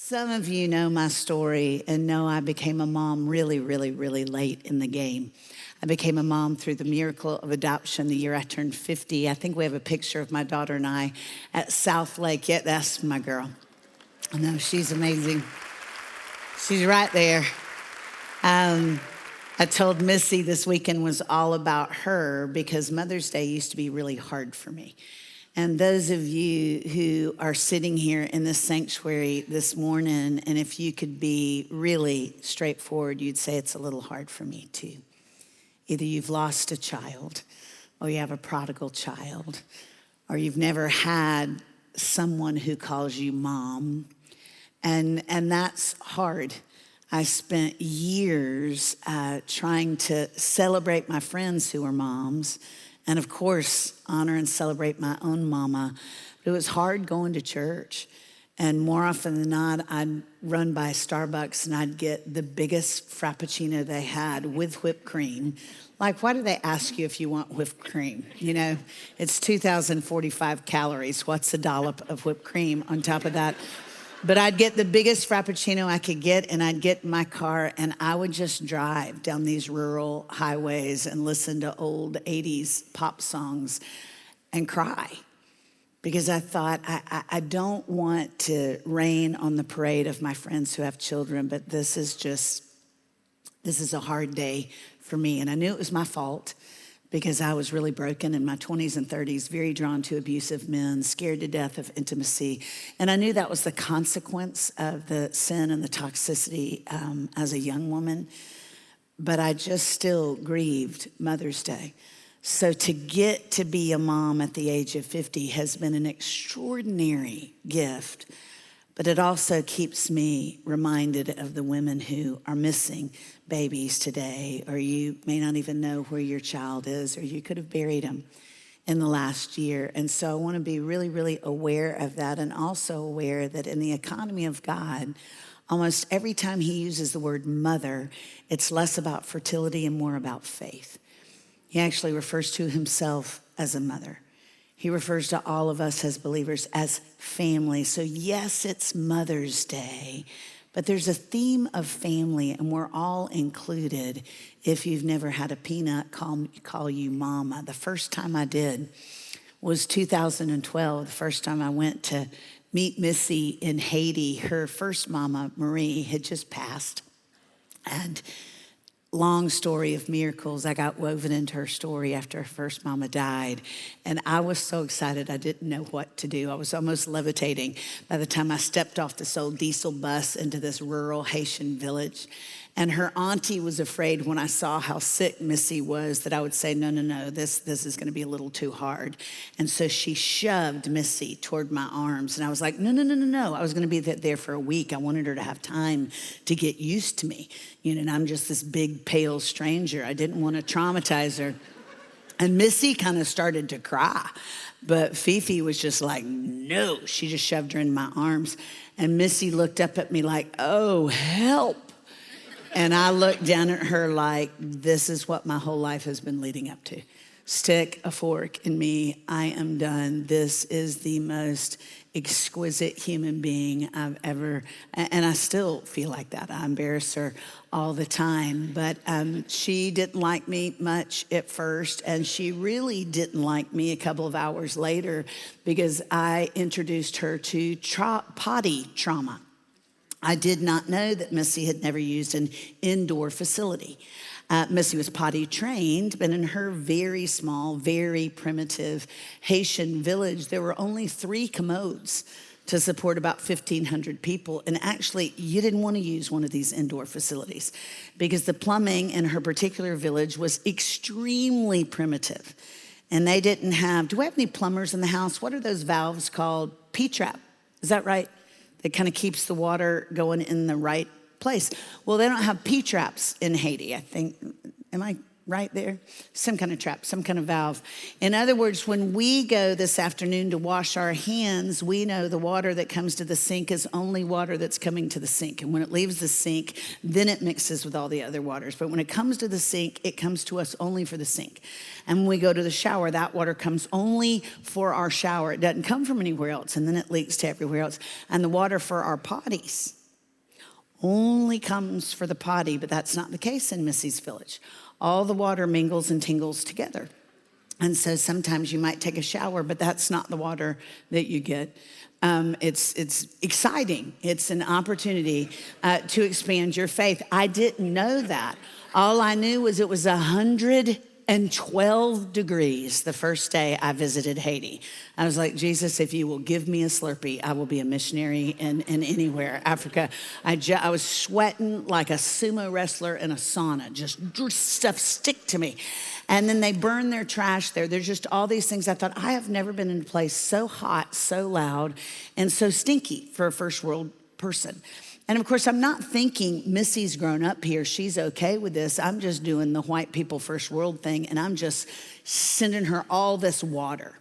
Some of you know my story and know I became a mom really, really, really late in the game. I became a mom through the miracle of adoption the year I turned 50. I think we have a picture of my daughter and I at South Lake. Yeah, that's my girl. I know, she's amazing. She's right there. I told Missy this weekend was all about her because Mother's Day used to be really hard for me. And those of you who are sitting here in this sanctuary this morning, and if you could be really straightforward, you'd say it's a little hard for me too. Either you've lost a child, or you have a prodigal child, or you've never had someone who calls you mom, and that's hard. I spent years trying to celebrate my friends who are moms, and of course, honor and celebrate my own mama. But it was hard going to church. And more often than not, I'd run by Starbucks and I'd get the biggest Frappuccino they had with whipped cream. Like, why do they ask you if you want whipped cream? You know, it's 2,045 calories. What's a dollop of whipped cream on top of that? But I'd get the biggest Frappuccino I could get, and I'd get in my car, and I would just drive down these rural highways and listen to old 80s pop songs and cry. Because I thought, I don't want to rain on the parade of my friends who have children, but this is a hard day for me. And I knew it was my fault because I was really broken in my 20s and 30s, very drawn to abusive men, scared to death of intimacy. And I knew that was the consequence of the sin and the toxicity as a young woman. But I just still grieved Mother's Day. So to get to be a mom at the age of 50 has been an extraordinary gift, but it also keeps me reminded of the women who are missing babies today, or you may not even know where your child is, or you could have buried them in the last year. And so I want to be really, really aware of that, and also aware that in the economy of God, almost every time he uses the word mother, it's less about fertility and more about faith. He actually refers to himself as a mother. He refers to all of us as believers as family. So yes, it's Mother's Day, but there's a theme of family, and we're all included. If you've never had a peanut call you mama. The first time I did was 2012, the first time I went to meet Missy in Haiti. Her first mama, Marie, had just passed. And long story of miracles, I got woven into her story after her first mama died. And I was so excited, I didn't know what to do. I was almost levitating by the time I stepped off this old diesel bus into this rural Haitian village. And her auntie was afraid when I saw how sick Missy was that I would say, no, this is gonna be a little too hard. And so she shoved Missy toward my arms. And I was like, no. I was gonna be there for a week. I wanted her to have time to get used to me. You know, and I'm just this big, pale stranger. I didn't want to traumatize her. And Missy kind of started to cry. But Fifi was just like, no. She just shoved her in my arms. And Missy looked up at me like, oh, help. And I looked down at her like, this is what my whole life has been leading up to. Stick a fork in me. I am done. This is the most exquisite human being I've ever, and I still feel like that. I embarrass her all the time. But she didn't like me much at first, and she really didn't like me a couple of hours later because I introduced her to potty trauma. I did not know that Missy had never used an indoor facility. Missy was potty trained, but in her very small, very primitive Haitian village, there were only 3 commodes to support about 1,500 people. And actually, you didn't want to use one of these indoor facilities because the plumbing in her particular village was extremely primitive. And they didn't have, do we have any plumbers in the house? What are those valves called? P-trap, is that right? That kind of keeps the water going in the right place. Well, they don't have P-traps in Haiti, I think. Am I right there? Some kind of trap, some kind of valve. In other words, when we go this afternoon to wash our hands, we know the water that comes to the sink is only water that's coming to the sink. And when it leaves the sink, then it mixes with all the other waters. But when it comes to the sink, it comes to us only for the sink. And when we go to the shower, that water comes only for our shower. It doesn't come from anywhere else, and then it leaks to everywhere else. And the water for our potties only comes for the potty, but that's not the case in Missy's village. All the water mingles and tingles together. And so sometimes you might take a shower, but that's not the water that you get. It's exciting. It's an opportunity to expand your faith. I didn't know that. All I knew was it was 112 degrees the first day I visited Haiti. I was like, Jesus, if you will give me a Slurpee, I will be a missionary in anywhere, Africa. I was sweating like a sumo wrestler in a sauna, just stuff stick to me. And then they burn their trash there. There's just all these things. I thought, I have never been in a place so hot, so loud, and so stinky for a first world person. And of course, I'm not thinking Missy's grown up here. She's okay with this. I'm just doing the white people first world thing, and I'm just sending her all this water.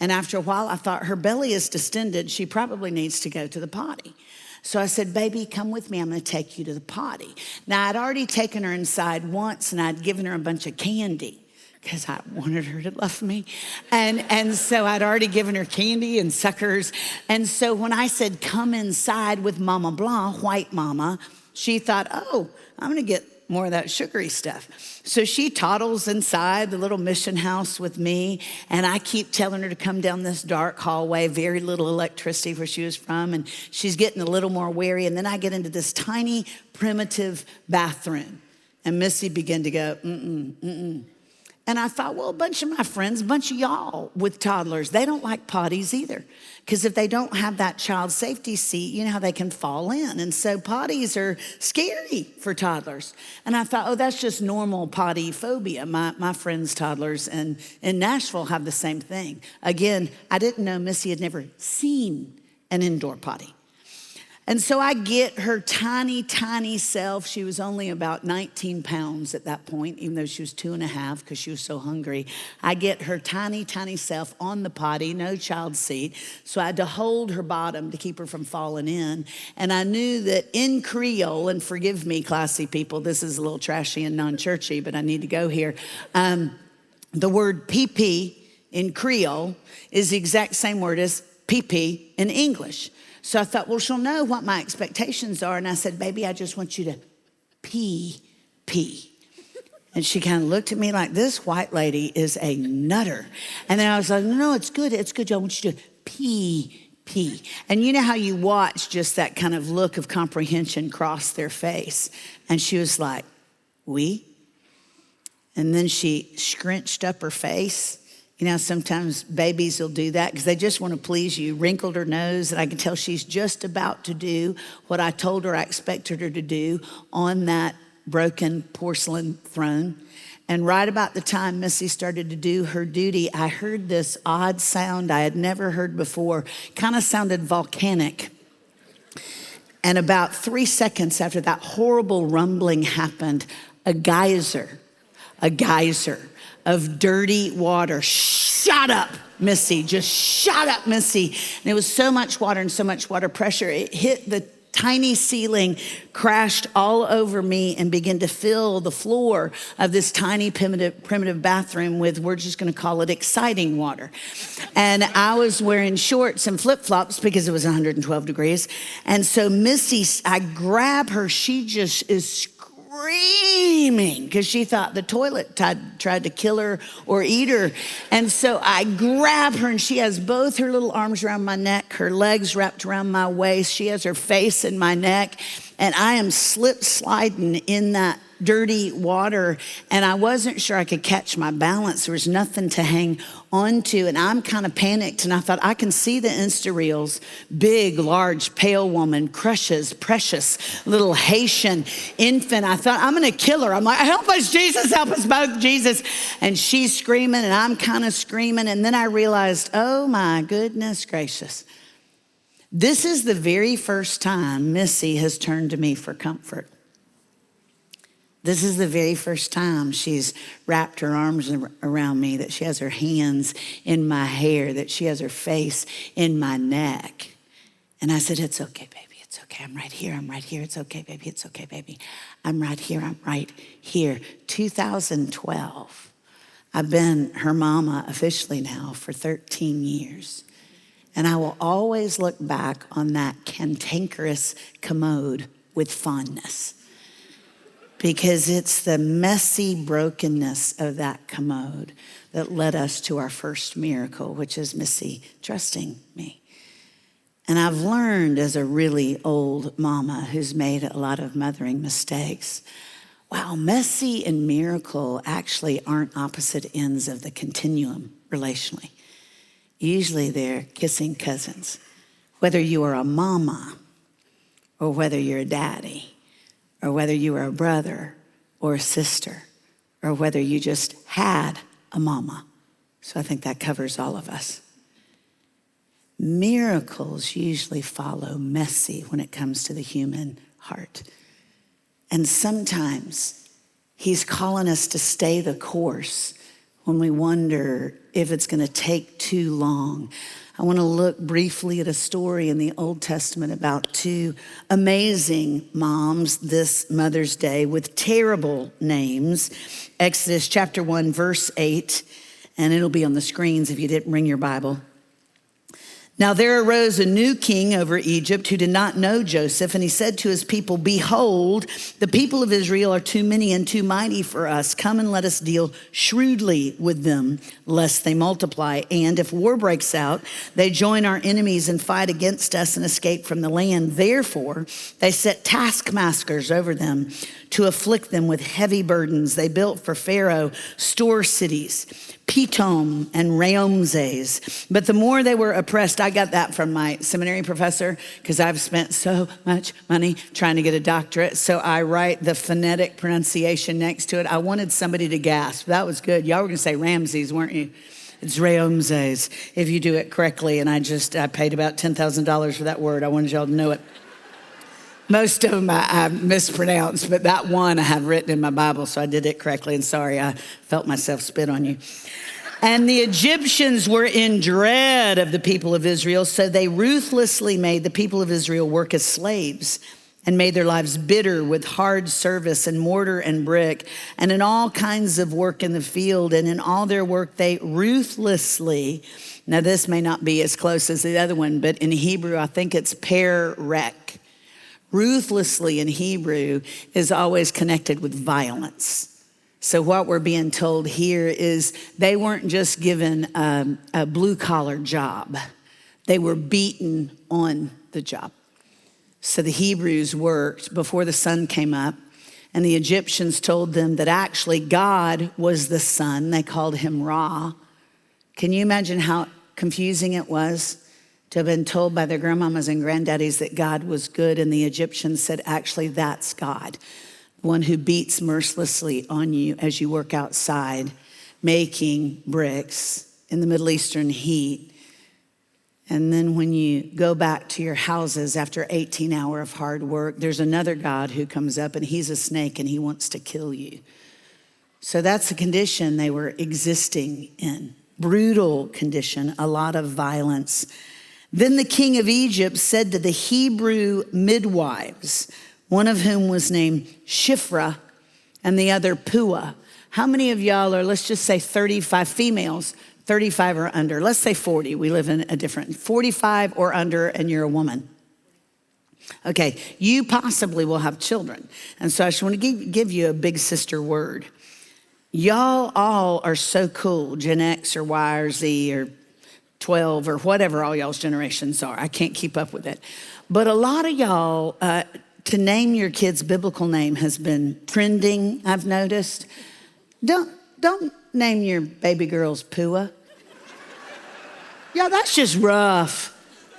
And after a while, I thought her belly is distended. She probably needs to go to the potty. So I said, baby, come with me. I'm going to take you to the potty. Now, I'd already taken her inside once, and I'd given her a bunch of candy because I wanted her to love me. And so I'd already given her candy and suckers. And so when I said, come inside with Mama Blanc, white mama, she thought, oh, I'm going to get more of that sugary stuff. So she toddles inside the little mission house with me, and I keep telling her to come down this dark hallway, very little electricity where she was from, and she's getting a little more wary. And then I get into this tiny, primitive bathroom, and Missy began to go, mm-mm. And I thought, well, a bunch of my friends, a bunch of y'all with toddlers, they don't like potties either. Because if they don't have that child safety seat, you know how they can fall in. And so potties are scary for toddlers. And I thought, oh, that's just normal potty phobia. My friends' toddlers in Nashville have the same thing. Again, I didn't know Missy had never seen an indoor potty. And so I get her tiny, tiny self. She was only about 19 pounds at that point, even though she was 2.5 because she was so hungry. I get her tiny, tiny self on the potty, no child seat. So I had to hold her bottom to keep her from falling in. And I knew that in Creole, and forgive me, classy people, this is a little trashy and non-churchy, but I need to go here. The word pee-pee in Creole is the exact same word as pee-pee in English. So I thought, well, she'll know what my expectations are. And I said, baby, I just want you to pee. And she kind of looked at me like, this white lady is a nutter. And then I was like, no, it's good. I want you to pee. And you know how you watch just that kind of look of comprehension cross their face. And she was like, oui. And then she scrunched up her face. You know, sometimes babies will do that because they just want to please you. Wrinkled her nose, and I can tell she's just about to do what I told her I expected her to do on that broken porcelain throne. And right about the time Missy started to do her duty, I heard this odd sound I had never heard before. Kind of sounded volcanic. And about 3 seconds after that horrible rumbling happened, a geyser of dirty water shot up Missy. And it was so much water and so much water pressure. It hit the tiny ceiling, crashed all over me, and began to fill the floor of this tiny primitive bathroom with, we're just gonna call it exciting water. And I was wearing shorts and flip-flops because it was 112 degrees. And so Missy, I grab her, she just is screaming because she thought the toilet tried to kill her or eat her. And so I grab her, and she has both her little arms around my neck, her legs wrapped around my waist. She has her face in my neck, and I am slip sliding in that dirty water, and I wasn't sure I could catch my balance. There was nothing to hang onto, and I'm kind of panicked, and I thought, I can see the Insta reels. Big, large, pale woman crushes precious little Haitian infant. I thought, I'm gonna kill her. I'm like, help us, Jesus, help us both, Jesus. And she's screaming, and I'm kind of screaming, and then I realized, oh my goodness gracious. This is the very first time Missy has turned to me for comfort. This is the very first time she's wrapped her arms around me, that she has her hands in my hair, that she has her face in my neck. And I said, it's okay, baby, it's okay. I'm right here, It's okay, baby, it's okay, baby. I'm right here. 2012. I've been her mama officially now for 13 years. And I will always look back on that cantankerous commode with fondness, because it's the messy brokenness of that commode that led us to our first miracle, which is Missy trusting me. And I've learned as a really old mama who's made a lot of mothering mistakes, wow, messy and miracle actually aren't opposite ends of the continuum relationally. Usually they're kissing cousins. Whether you are a mama or whether you're a daddy, or whether you are a brother or a sister, or whether you just had a mama. So I think that covers all of us. Miracles usually follow messy when it comes to the human heart. And sometimes he's calling us to stay the course when we wonder if it's going to take too long. I want to look briefly at a story in the Old Testament about two amazing moms this Mother's Day with terrible names. Exodus chapter 1, verse 8, and it'll be on the screens if you didn't bring your Bible. Now there arose a new king over Egypt who did not know Joseph, and he said to his people, behold, the people of Israel are too many and too mighty for us. Come and let us deal shrewdly with them, lest they multiply. And if war breaks out, they join our enemies and fight against us and escape from the land. Therefore, they set taskmasters over them to afflict them with heavy burdens. They built for Pharaoh store cities, Pitom and Ramses. But the more they were oppressed, I got that from my seminary professor because I've spent so much money trying to get a doctorate. So I write the phonetic pronunciation next to it. I wanted somebody to gasp. That was good. Y'all were going to say Ramses, weren't you? It's Ramses if you do it correctly. And I paid about $10,000 for that word. I wanted y'all to know it. Most of them I mispronounced, but that one I have written in my Bible, so I did it correctly. And sorry, I felt myself spit on you. And the Egyptians were in dread of the people of Israel, so they ruthlessly made the people of Israel work as slaves and made their lives bitter with hard service and mortar and brick and in all kinds of work in the field. And in all their work, they ruthlessly, now this may not be as close as the other one, but in Hebrew, I think it's perek. Ruthlessly in Hebrew is always connected with violence. So what we're being told here is they weren't just given a blue-collar job. They were beaten on the job. So the Hebrews worked before the sun came up, and the Egyptians told them that actually God was the sun. They called him Ra. Can you imagine how confusing it was to have been told by their grandmamas and granddaddies that God was good, and the Egyptians said, actually, that's God, the one who beats mercilessly on you as you work outside making bricks in the Middle Eastern heat. And then when you go back to your houses after 18 hours of hard work, there's another God who comes up, and he's a snake, and he wants to kill you. So that's the condition they were existing in. Brutal condition, a lot of violence. Then the king of Egypt said to the Hebrew midwives, one of whom was named Shiphrah and the other Puah. How many of y'all are, let's just say 35 females, 35 or under? Let's say 40. We live in a different, 45 or under, and you're a woman. Okay, you possibly will have children. And so I just want to give you a big sister word. Y'all all are so cool, Gen X or Y or Z or 12 or whatever all y'all's generations are. I can't keep up with it. But a lot of y'all, to name your kid's biblical name has been trending, I've noticed. Don't name your baby girls Puah. Yeah, that's just rough.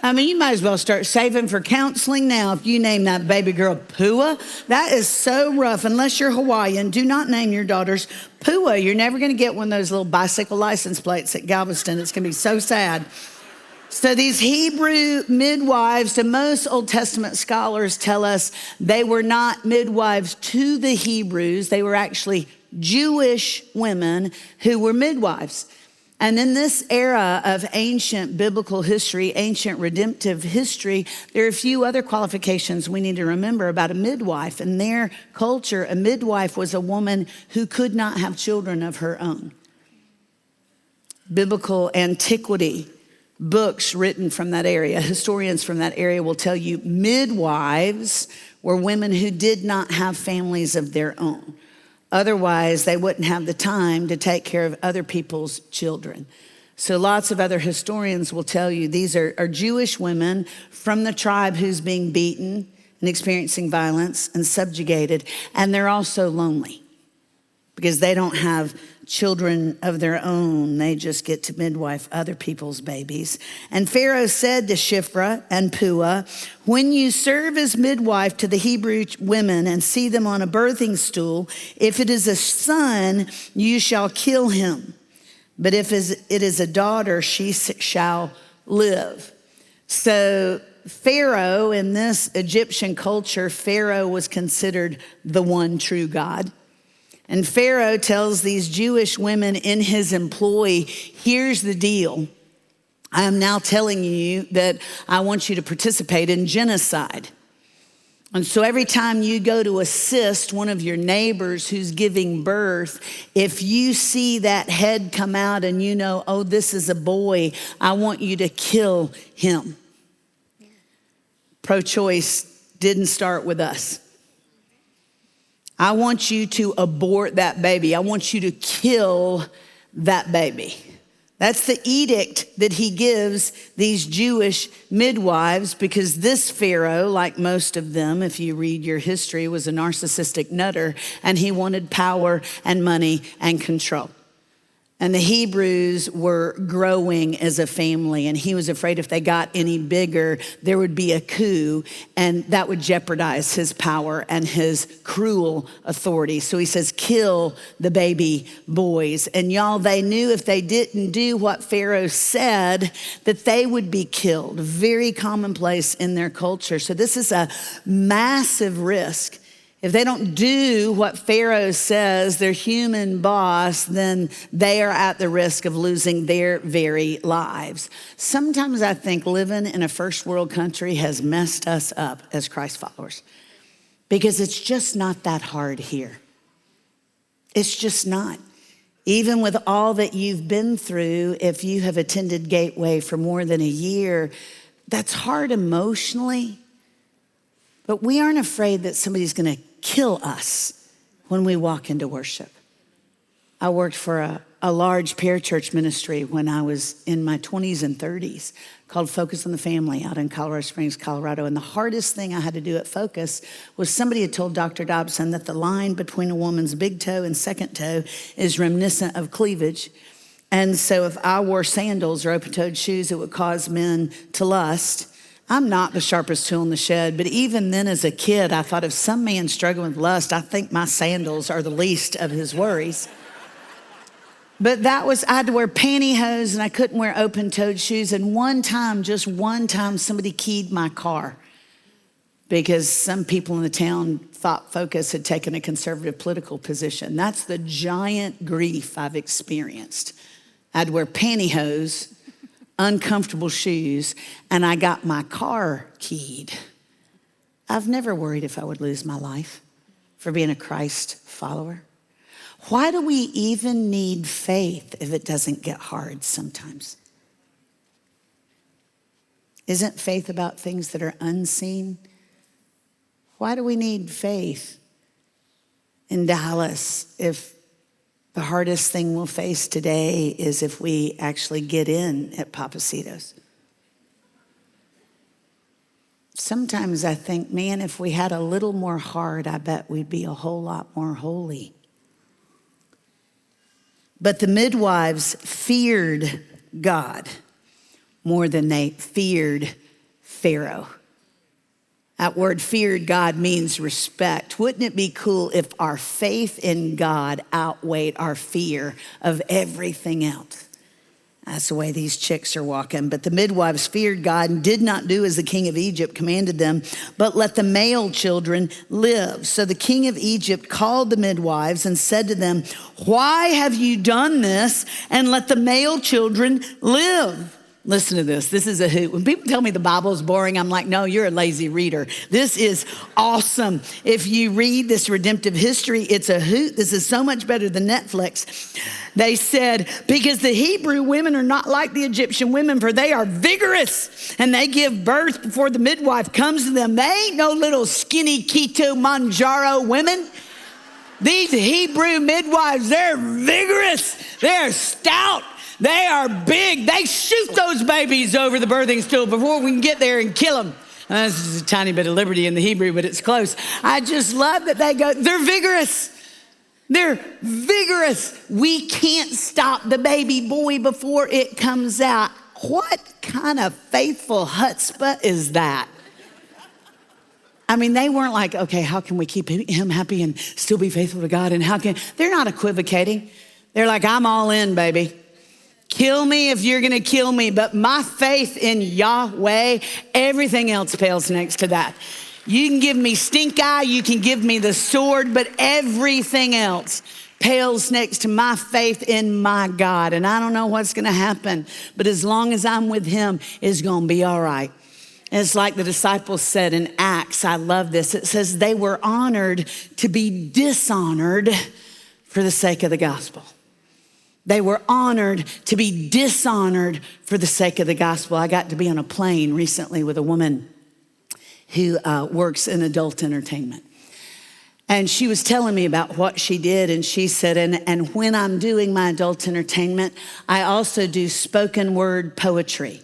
I mean, you might as well start saving for counseling now if you name that baby girl Puah. That is so rough. Unless you're Hawaiian, do not name your daughters Puah. You're never going to get one of those little bicycle license plates at Galveston. It's going to be so sad. So these Hebrew midwives, to most Old Testament scholars tell us they were not midwives to the Hebrews. They were actually Jewish women who were midwives. And in this era of ancient biblical history, ancient redemptive history, there are a few other qualifications we need to remember about a midwife. In their culture, a midwife was a woman who could not have children of her own. Biblical antiquity, books written from that area, historians from that area will tell you midwives were women who did not have families of their own. Otherwise, they wouldn't have the time to take care of other people's children. So lots of other historians will tell you these are Jewish women from the tribe who's being beaten and experiencing violence and subjugated, and they're also lonely because they don't have children of their own. They just get to midwife other people's babies. And Pharaoh said to Shiphrah and Puah, when you serve as midwife to the Hebrew women and see them on a birthing stool, if it is a son, you shall kill him. But if it is a daughter, she shall live. So Pharaoh, in this Egyptian culture, Pharaoh was considered the one true God. And Pharaoh tells these Jewish women in his employ, here's the deal. I am now telling you that I want you to participate in genocide. And so every time you go to assist one of your neighbors who's giving birth, if you see that head come out and you know, oh, this is a boy, I want you to kill him. Pro-choice didn't start with us. I want you to abort that baby. I want you to kill that baby. That's the edict that he gives these Jewish midwives, because this Pharaoh, like most of them, if you read your history, was a narcissistic nutter, and he wanted power and money and control. And the Hebrews were growing as a family, and he was afraid if they got any bigger, there would be a coup, and that would jeopardize his power and his cruel authority. So he says, kill the baby boys. And y'all, they knew if they didn't do what Pharaoh said, that they would be killed. Very commonplace in their culture. So this is a massive risk. If they don't do what Pharaoh says, their human boss, then they are at the risk of losing their very lives. Sometimes I think living in a first world country has messed us up as Christ followers, because it's just not that hard here. It's just not. Even with all that you've been through, if you have attended Gateway for more than a year, that's hard emotionally. But we aren't afraid that somebody's going to kill us when we walk into worship. I worked for a large parachurch ministry when I was in my 20s and 30s called Focus on the Family out in Colorado Springs, Colorado. And the hardest thing I had to do at Focus was somebody had told Dr. Dobson that the line between a woman's big toe and second toe is reminiscent of cleavage. And so if I wore sandals or open-toed shoes, it would cause men to lust. I'm not the sharpest tool in the shed, but even then as a kid, I thought if some man struggling with lust, I think my sandals are the least of his worries. But I had to wear pantyhose and I couldn't wear open-toed shoes. And just one time, somebody keyed my car because some people in the town thought Focus had taken a conservative political position. That's the giant grief I've experienced. I'd wear pantyhose, uncomfortable shoes, and I got my car keyed. I've never worried if I would lose my life for being a Christ follower. Why do we even need faith if it doesn't get hard sometimes? Isn't faith about things that are unseen? Why do we need faith in Dallas if the hardest thing we'll face today is if we actually get in at Papacitos? Sometimes I think, man, if we had a little more heart, I bet we'd be a whole lot more holy. But the midwives feared God more than they feared Pharaoh. That word feared God means respect. Wouldn't it be cool if our faith in God outweighed our fear of everything else? That's the way these chicks are walking. But the midwives feared God and did not do as the king of Egypt commanded them, but let the male children live. So the king of Egypt called the midwives and said to them, why have you done this and let the male children live? Listen to this. This is a hoot. When people tell me the Bible is boring, I'm like, no, you're a lazy reader. This is awesome. If you read this redemptive history, it's a hoot. This is so much better than Netflix. They said, because the Hebrew women are not like the Egyptian women, for they are vigorous and they give birth before the midwife comes to them. They ain't no little skinny Kilimanjaro women. These Hebrew midwives, they're vigorous. They're stout. They are big. They shoot those babies over the birthing stool before we can get there and kill them. This is a tiny bit of liberty in the Hebrew, but it's close. I just love that they're vigorous. They're vigorous. We can't stop the baby boy before it comes out. What kind of faithful chutzpah is that? I mean, they weren't like, okay, how can we keep him happy and still be faithful to God? And they're not equivocating. They're like, I'm all in, baby. Kill me if you're gonna kill me, but my faith in Yahweh, everything else pales next to that. You can give me stink eye, you can give me the sword, but everything else pales next to my faith in my God. And I don't know what's gonna happen, but as long as I'm with him, it's gonna be all right. It's like the disciples said in Acts, I love this. It says they were honored to be dishonored for the sake of the gospel. They were honored to be dishonored for the sake of the gospel. I got to be on a plane recently with a woman who works in adult entertainment. And she was telling me about what she did. And she said, and when I'm doing my adult entertainment, I also do spoken word poetry.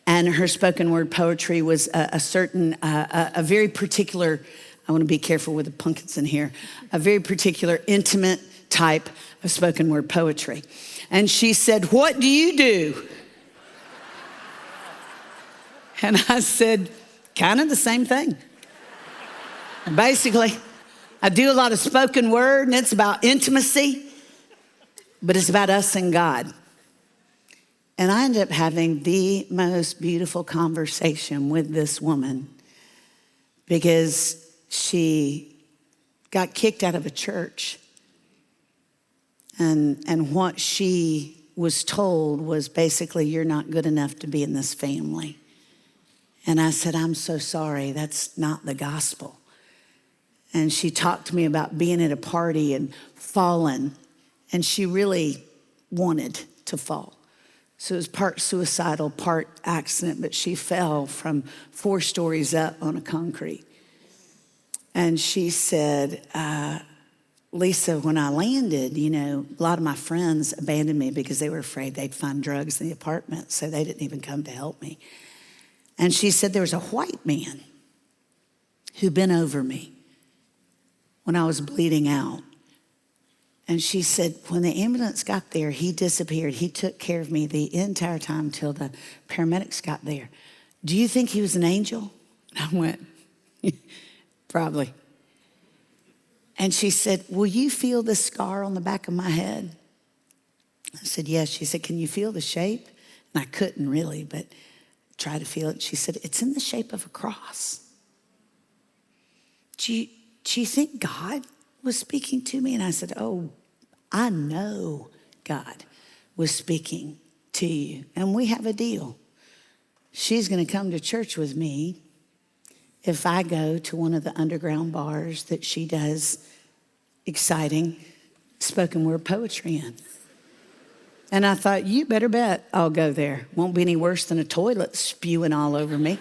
And her spoken word poetry was a very particular, I want to be careful with the pumpkins in here, a very particular intimate type of spoken word poetry. And she said, what do you do? And I said, kind of the same thing. Basically, I do a lot of spoken word and it's about intimacy, but it's about us and God. And I ended up having the most beautiful conversation with this woman because she got kicked out of a church. And what she was told was basically, you're not good enough to be in this family. And I said, I'm so sorry, that's not the gospel. And she talked to me about being at a party and falling, and she really wanted to fall. So it was part suicidal, part accident, but she fell from 4 stories up on a concrete. And she said, Lisa, when I landed, a lot of my friends abandoned me because they were afraid they'd find drugs in the apartment, so they didn't even come to help me. And she said there was a white man who bent over me when I was bleeding out. And she said, when the ambulance got there, he disappeared. He took care of me the entire time till the paramedics got there. Do you think he was an angel? And I went, probably. And she said, will you feel the scar on the back of my head? I said, yes. She said, can you feel the shape? And I couldn't really, but try to feel it. She said, it's in the shape of a cross. Do you think God was speaking to me? And I said, oh, I know God was speaking to you. And we have a deal. She's going to come to church with me if I go to one of the underground bars that she does exciting spoken word poetry in. And I thought, you better bet I'll go there. Won't be any worse than a toilet spewing all over me.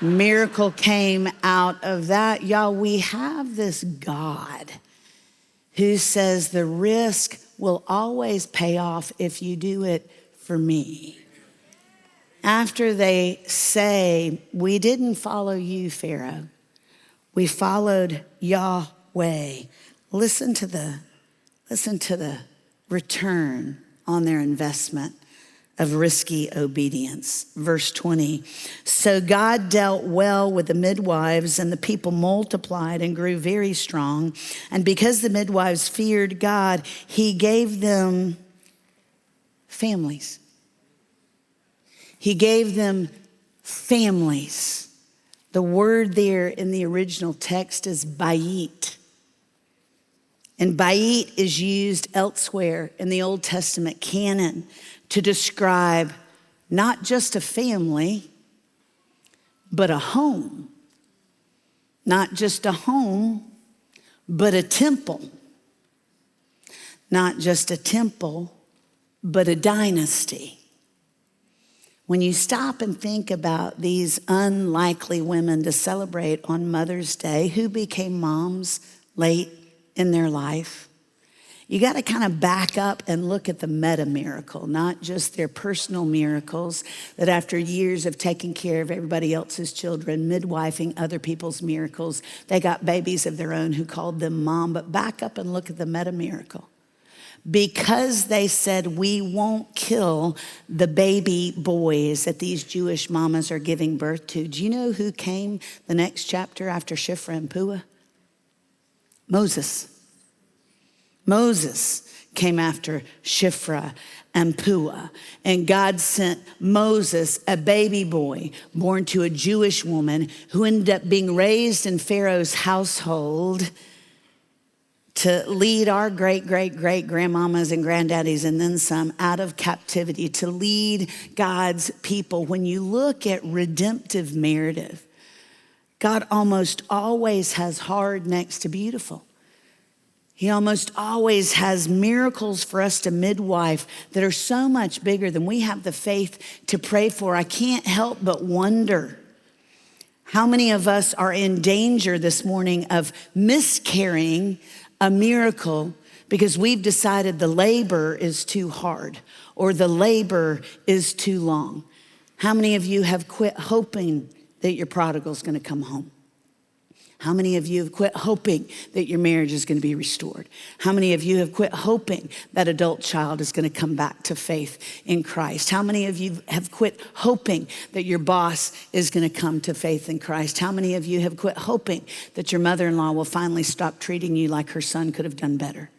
Miracle came out of that. Y'all, we have this God who says the risk will always pay off if you do it for me. After they say, we didn't follow you, Pharaoh. We followed Yahweh. Listen to the return on their investment of risky obedience. Verse 20, so God dealt well with the midwives, and the people multiplied and grew very strong. And because the midwives feared God, he gave them families. He gave them families. The word there in the original text is bayit. And bayit is used elsewhere in the Old Testament canon to describe not just a family, but a home. Not just a home, but a temple. Not just a temple, but a dynasty. When you stop and think about these unlikely women to celebrate on Mother's Day, who became moms late in their life, you got to kind of back up and look at the meta miracle, not just their personal miracles that after years of taking care of everybody else's children, midwifing other people's miracles, they got babies of their own who called them mom. But back up and look at the meta miracle. Because they said, we won't kill the baby boys that these Jewish mamas are giving birth to. Do you know who came the next chapter after Shiphrah and Puah? Moses. Moses came after Shiphrah and Puah. And God sent Moses, a baby boy born to a Jewish woman who ended up being raised in Pharaoh's household to lead our great-great-great-grandmamas and granddaddies and then some out of captivity, to lead God's people. When you look at redemptive narrative, God almost always has hard next to beautiful. He almost always has miracles for us to midwife that are so much bigger than we have the faith to pray for. I can't help but wonder how many of us are in danger this morning of miscarrying a miracle because we've decided the labor is too hard or the labor is too long. How many of you have quit hoping that your prodigal's going to come home? How many of you have quit hoping that your marriage is going to be restored? How many of you have quit hoping that adult child is going to come back to faith in Christ? How many of you have quit hoping that your boss is going to come to faith in Christ? How many of you have quit hoping that your mother-in-law will finally stop treating you like her son could have done better?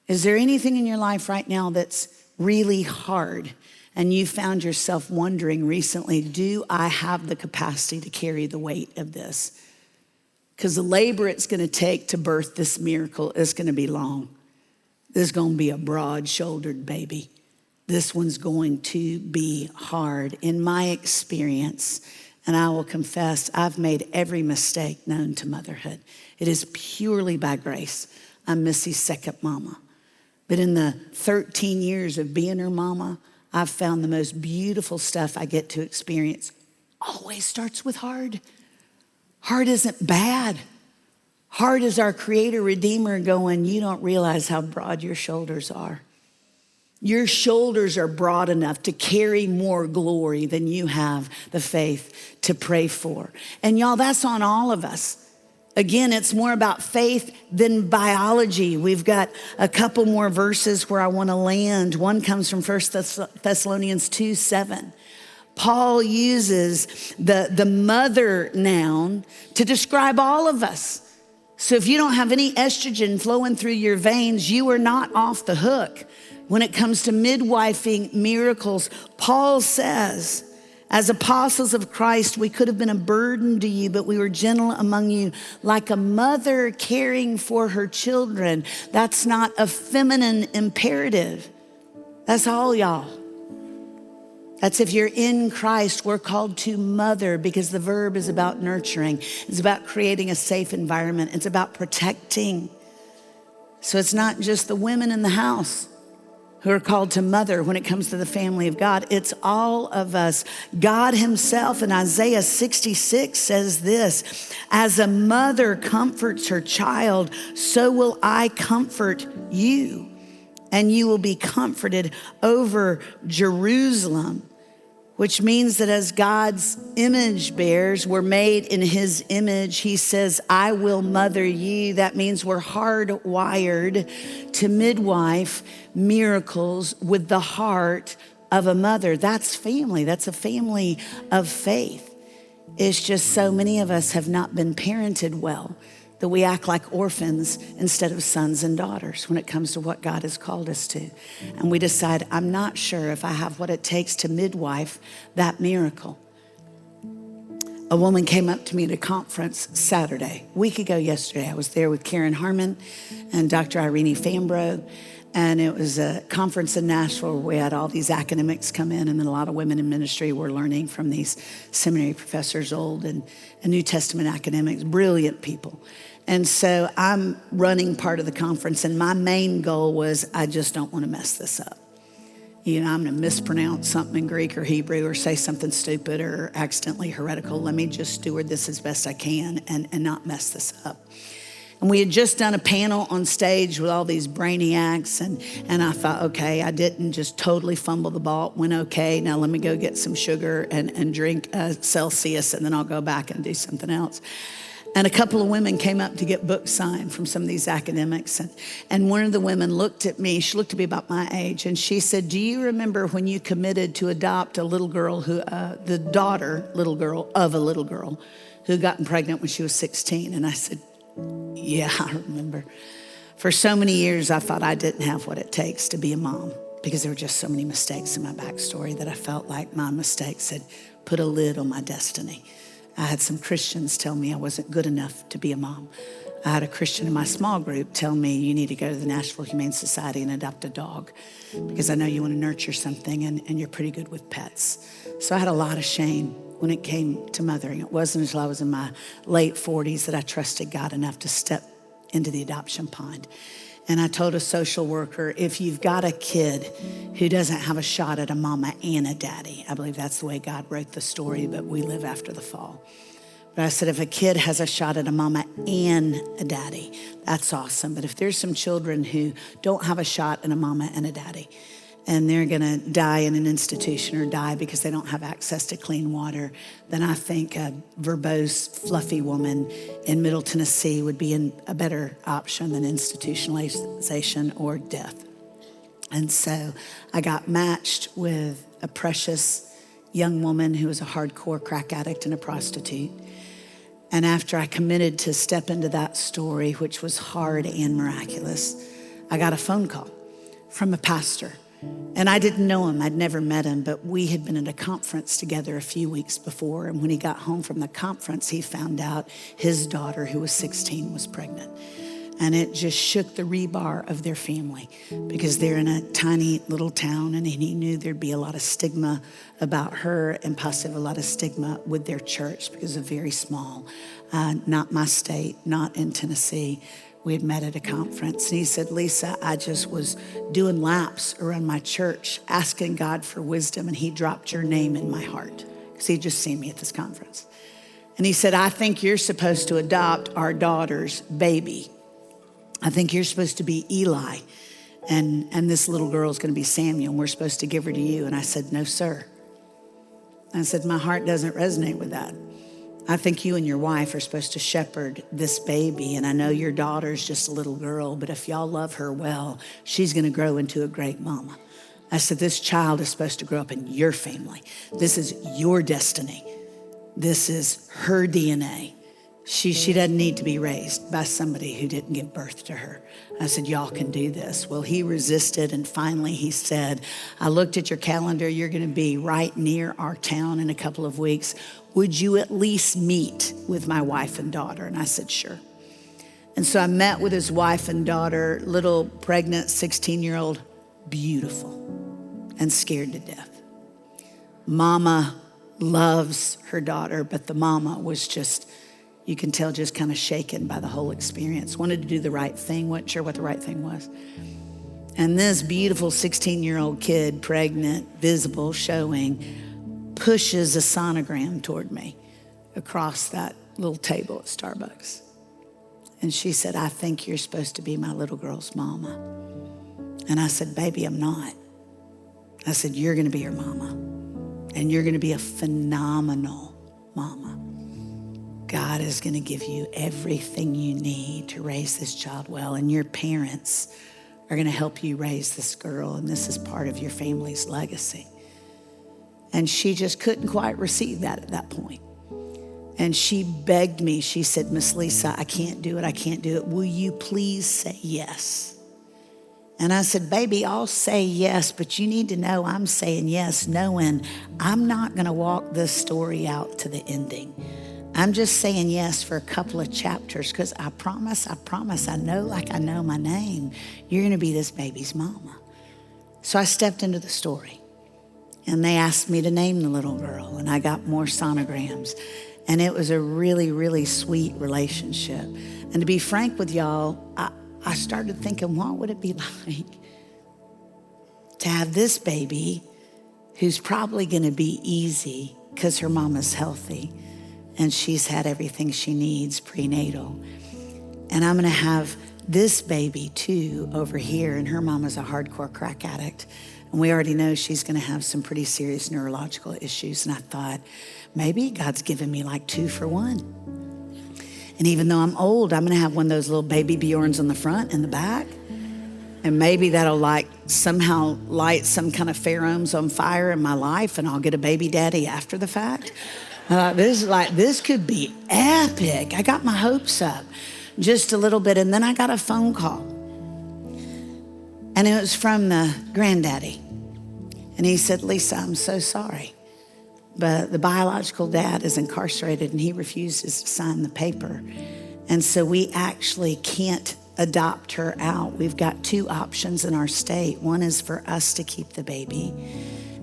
Is there anything in your life right now that's really hard and you found yourself wondering recently, do I have the capacity to carry the weight of this? Because the labor it's going to take to birth this miracle is going to be long. This is going to be a broad-shouldered baby. This one's going to be hard. In my experience, and I will confess, I've made every mistake known to motherhood. It is purely by grace. I'm Missy's second mama. But in the 13 years of being her mama, I've found the most beautiful stuff I get to experience always starts with hard. Hard isn't bad. Hard is our creator, redeemer going, you don't realize how broad your shoulders are. Your shoulders are broad enough to carry more glory than you have the faith to pray for. And y'all, that's on all of us. Again, it's more about faith than biology. We've got a couple more verses where I want to land. One comes from 1 Thessalonians 2:7. Paul uses the mother noun to describe all of us. So if you don't have any estrogen flowing through your veins, you are not off the hook. When it comes to midwifing miracles, Paul says, as apostles of Christ, we could have been a burden to you, but we were gentle among you, like a mother caring for her children. That's not a feminine imperative. That's all, y'all. That's if you're in Christ, we're called to mother because the verb is about nurturing. It's about creating a safe environment. It's about protecting. So it's not just the women in the house who are called to mother when it comes to the family of God. It's all of us. God himself in Isaiah 66 says this, as a mother comforts her child, so will I comfort you, and you will be comforted over Jerusalem. Which means that as God's image bearers, we're made in his image. He says, I will mother you. That means we're hardwired to midwife miracles with the heart of a mother. That's family. That's a family of faith. It's just so many of us have not been parented well that we act like orphans instead of sons and daughters when it comes to what God has called us to. And we decide, I'm not sure if I have what it takes to midwife that miracle. A woman came up to me at a conference Saturday, a week ago yesterday. I was there with Karen Harmon and Dr. Irene Fambro. And it was a conference in Nashville where we had all these academics come in, and then a lot of women in ministry were learning from these seminary professors, Old and New Testament academics, brilliant people. And so I'm running part of the conference, and my main goal was I just don't want to mess this up. I'm going to mispronounce something in Greek or Hebrew or say something stupid or accidentally heretical. Let me just steward this as best I can and not mess this up. And we had just done a panel on stage with all these brainiacs, and I thought, okay, I didn't just totally fumble the ball. It went okay. Now let me go get some sugar and drink Celsius, and then I'll go back and do something else. And a couple of women came up to get books signed from some of these academics. And one of the women looked at me. She looked to be about my age, and she said, do you remember when you committed to adopt a little girl the daughter, little girl, of a little girl who had gotten pregnant when she was 16? And I said, yeah, I remember. For so many years, I thought I didn't have what it takes to be a mom because there were just so many mistakes in my backstory that I felt like my mistakes had put a lid on my destiny. I had some Christians tell me I wasn't good enough to be a mom. I had a Christian in my small group tell me, you need to go to the Nashville Humane Society and adopt a dog because I know you want to nurture something and you're pretty good with pets. So I had a lot of shame when it came to mothering. It wasn't until I was in my late 40s that I trusted God enough to step into the adoption pond. And I told a social worker, if you've got a kid who doesn't have a shot at a mama and a daddy, I believe that's the way God wrote the story, but we live after the fall. But I said, if a kid has a shot at a mama and a daddy, that's awesome. But if there's some children who don't have a shot at a mama and a daddy, and they're going to die in an institution or die because they don't have access to clean water, then I think a verbose, fluffy woman in Middle Tennessee would be a better option than institutionalization or death. And so I got matched with a precious young woman who was a hardcore crack addict and a prostitute. And after I committed to step into that story, which was hard and miraculous, I got a phone call from a pastor. And I didn't know him. I'd never met him, but we had been at a conference together a few weeks before. And when he got home from the conference, he found out his daughter, who was 16, was pregnant. And it just shook the rebar of their family because they're in a tiny little town, and he knew there'd be a lot of stigma about her and possibly a lot of stigma with their church because they're very small, not my state, not in Tennessee. We had met at a conference, and he said, Lisa, I just was doing laps around my church, asking God for wisdom, and he dropped your name in my heart because he'd just seen me at this conference. And he said, I think you're supposed to adopt our daughter's baby. I think you're supposed to be Eli, and this little girl is going to be Samuel, and we're supposed to give her to you. And I said, no, sir. I said, my heart doesn't resonate with that. I think you and your wife are supposed to shepherd this baby, and I know your daughter's just a little girl, but if y'all love her well, she's going to grow into a great mama. I said, this child is supposed to grow up in your family. This is your destiny. This is her DNA. She doesn't need to be raised by somebody who didn't give birth to her. I said, y'all can do this. Well, he resisted, and finally he said, I looked at your calendar. You're going to be right near our town in a couple of weeks. Would you at least meet with my wife and daughter? And I said, sure. And so I met with his wife and daughter, little pregnant 16-year-old, beautiful and scared to death. Mama loves her daughter, but the mama was just, you can tell, just kind of shaken by the whole experience. Wanted to do the right thing, wasn't sure what the right thing was. And this beautiful 16-year-old kid, pregnant, visible, showing, pushes a sonogram toward me across that little table at Starbucks. And she said, I think you're supposed to be my little girl's mama. And I said, baby, I'm not. I said, you're going to be her mama. And you're going to be a phenomenal mama. God is going to give you everything you need to raise this child well. And your parents are going to help you raise this girl. And this is part of your family's legacy. And she just couldn't quite receive that at that point. And she begged me. She said, Miss Lisa, I can't do it. I can't do it. Will you please say yes? And I said, baby, I'll say yes, but you need to know I'm saying yes, knowing I'm not going to walk this story out to the ending I'm just saying yes for a couple of chapters because I promise, I know like I know my name, you're going to be this baby's mama. So I stepped into the story and they asked me to name the little girl and I got more sonograms. And it was a really, really sweet relationship. And to be frank with y'all, I started thinking, what would it be like to have this baby who's probably going to be easy because her mama's healthy and she's had everything she needs prenatal. And I'm going to have this baby too over here, and her mama's a hardcore crack addict. And we already know she's going to have some pretty serious neurological issues. And I thought, maybe God's given me like 2 for 1. And even though I'm old, I'm going to have one of those little baby Bjorns on the front and the back. And maybe that'll like somehow light some kind of pheromones on fire in my life and I'll get a baby daddy after the fact. This could be epic. I got my hopes up just a little bit. And then I got a phone call. And it was from the granddaddy. And he said, Lisa, I'm so sorry, but the biological dad is incarcerated and he refuses to sign the paper. And so we actually can't adopt her out. We've got 2 options in our state. One is for us to keep the baby,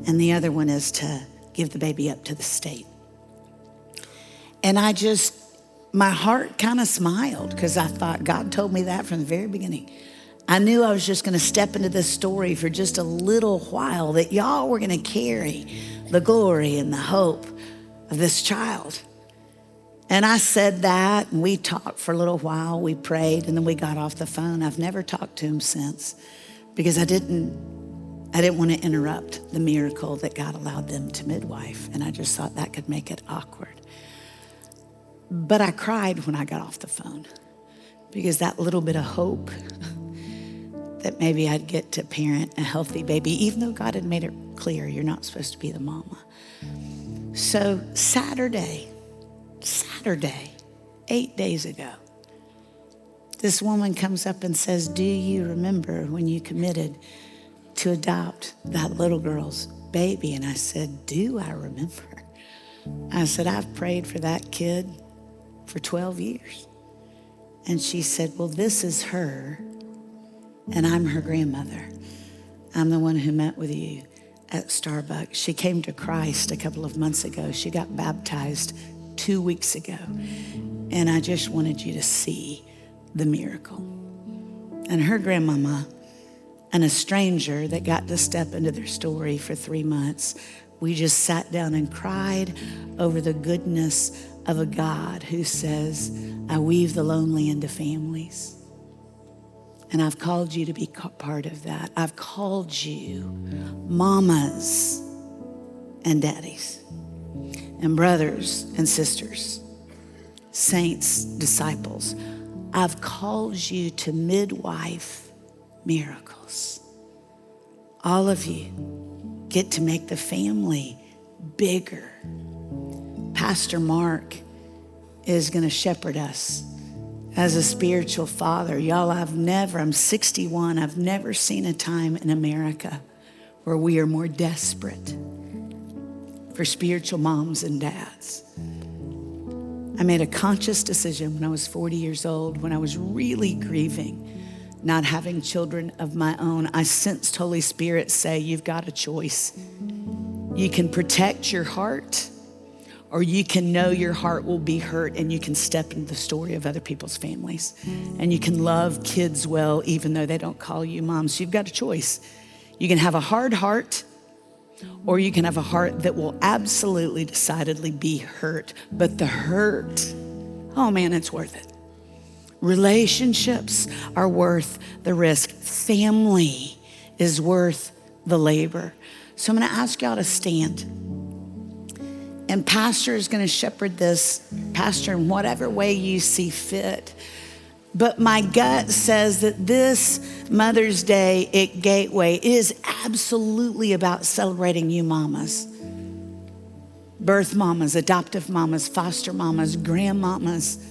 and the other one is to give the baby up to the state. And my heart kind of smiled because I thought God told me that from the very beginning. I knew I was just going to step into this story for just a little while, that y'all were going to carry the glory and the hope of this child. And I said that, and we talked for a little while. We prayed, and then we got off the phone. I've never talked to him since because I didn't want to interrupt the miracle that God allowed them to midwife. And I just thought that could make it awkward. But I cried when I got off the phone because that little bit of hope that maybe I'd get to parent a healthy baby, even though God had made it clear you're not supposed to be the mama. So Saturday, 8 days ago, this woman comes up and says, do you remember when you committed to adopt that little girl's baby? And I said, do I remember? I said, I've prayed for that kid for 12 years. And she said, well, this is her, and I'm her grandmother. I'm the one who met with you at Starbucks. She came to Christ a couple of months ago. She got baptized 2 weeks ago. And I just wanted you to see the miracle. And her grandmama and a stranger that got to step into their story for 3 months, we just sat down and cried over the goodness of a God who says, I weave the lonely into families. And I've called you to be part of that. I've called you mamas and daddies and brothers and sisters, saints, disciples. I've called you to midwife miracles. All of you get to make the family bigger. Pastor Mark is going to shepherd us as a spiritual father. Y'all, I'm 61. I've never seen a time in America where we are more desperate for spiritual moms and dads. I made a conscious decision when I was 40 years old, when I was really grieving not having children of my own. I sensed Holy Spirit say, you've got a choice. You can protect your heart, or you can know your heart will be hurt and you can step into the story of other people's families. And you can love kids well, even though they don't call you mom. So you've got a choice. You can have a hard heart, or you can have a heart that will absolutely, decidedly be hurt. But the hurt, oh man, it's worth it. Relationships are worth the risk. Family is worth the labor. So I'm going to ask y'all to stand. And pastor is going to shepherd this, pastor, in whatever way you see fit. But my gut says that this Mother's Day at Gateway is absolutely about celebrating you mamas. Birth mamas, adoptive mamas, foster mamas, grandmamas.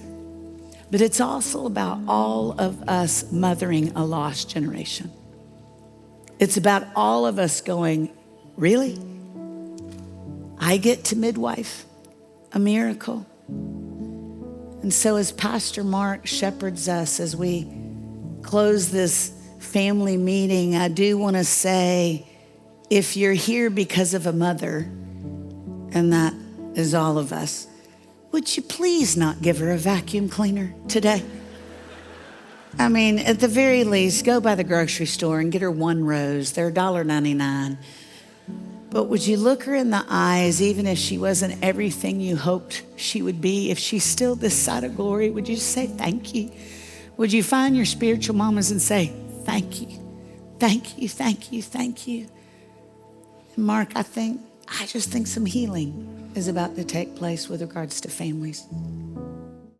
But it's also about all of us mothering a lost generation. It's about all of us going, really? I get to midwife a miracle? And so as Pastor Mark shepherds us as we close this family meeting, I do want to say, if you're here because of a mother, and that is all of us, would you please not give her a vacuum cleaner today? I mean, at the very least, go by the grocery store and get her one rose. They're $1.99. But would you look her in the eyes, even if she wasn't everything you hoped she would be, if she's still this side of glory, would you say thank you? Would you find your spiritual mamas and say, thank you, thank you, thank you, thank you? And Mark, I just think some healing is about to take place with regards to families.